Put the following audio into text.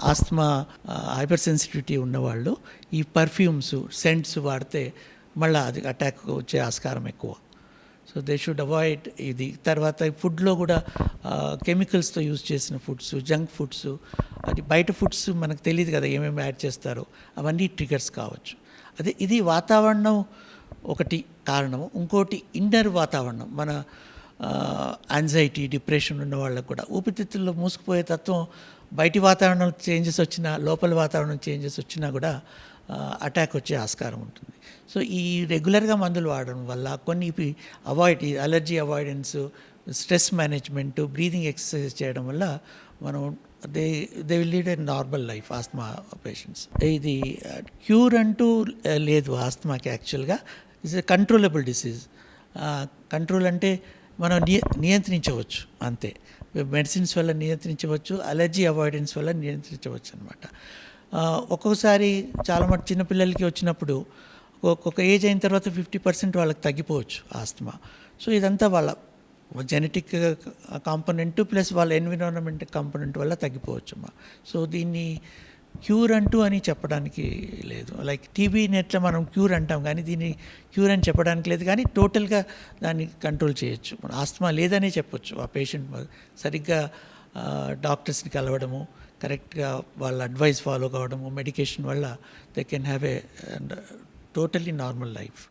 Asthma, hyper sensitivity ఉన్నవాళ్ళు ఈ perfumes, cents వాడితే మళ్ళీ అది అటాక్ వచ్చే ఆస్కారం ఎక్కువ. సో దే షుడ్ అవాయిడ్ ఇది. తర్వాత ఫుడ్లో కూడా కెమికల్స్తో యూజ్ చేసిన ఫుడ్స్, జంక్ ఫుడ్స్, అది బయట ఫుడ్స్ మనకు తెలియదు కదా ఏమేమి యాడ్ చేస్తారో, అవన్నీ ట్రిగర్స్ కావచ్చు. అదే ఇది వాతావరణం ఒకటి కారణము. ఇంకోటి ఇన్నర్ వాతావరణం, మన యాంగ్జైటీ, డిప్రెషన్ ఉన్న వాళ్ళకు కూడా ఊపిరితిత్తుల్లో మూసుకుపోయే తత్వం బయటి వాతావరణం చేంజెస్ వచ్చినా, లోపల వాతావరణం చేంజెస్ వచ్చినా కూడా అటాక్ వచ్చే ఆస్కారం ఉంటుంది. సో ఈ రెగ్యులర్గా మందులు వాడడం వల్ల కొన్ని allergy avoidance, stress management, breathing exercise చేయడం వల్ల మనం they will lead a normal life asthma patients. ఇది క్యూర్ అంటూ లేదు ఆస్తమాకి. యాక్చువల్గా it's a controllable disease. Control అంటే మనం నియంత్రించవచ్చు అంతే. మెడిసిన్స్ వల్ల నియంత్రించవచ్చు, అలర్జీ అవాయిడెన్స్ వల్ల నియంత్రించవచ్చు అనమాట. ఒక్కొక్కసారి చాలా మటు చిన్నపిల్లలకి వచ్చినప్పుడు ఒక్కొక్క ఏజ్ అయిన తర్వాత 50% వాళ్ళకి తగ్గిపోవచ్చు ఆస్తమా. సో ఇదంతా వాళ్ళ జెనెటిక్ కాంపోనెంట్ ప్లస్ వాళ్ళ ఎన్విరాన్మెంట్ కాంపోనెంట్ వల్ల తగ్గిపోవచ్చు అమ్మా. సో దీన్ని క్యూర్ అంటూ అని చెప్పడానికి లేదు. లైక్ టీబీని ఎట్లా మనం క్యూర్ అంటాం, కానీ దీన్ని క్యూర్ అని చెప్పడానికి లేదు. కానీ టోటల్గా దాన్ని కంట్రోల్ చేయొచ్చు. ఆస్తమా లేదనే చెప్పొచ్చు. ఆ పేషెంట్ సరిగ్గా డాక్టర్స్ని కలవడము, కరెక్ట్గా వాళ్ళ అడ్వైస్ ఫాలో కావడము, మెడికేషన్ వల్ల they can have a totally normal life.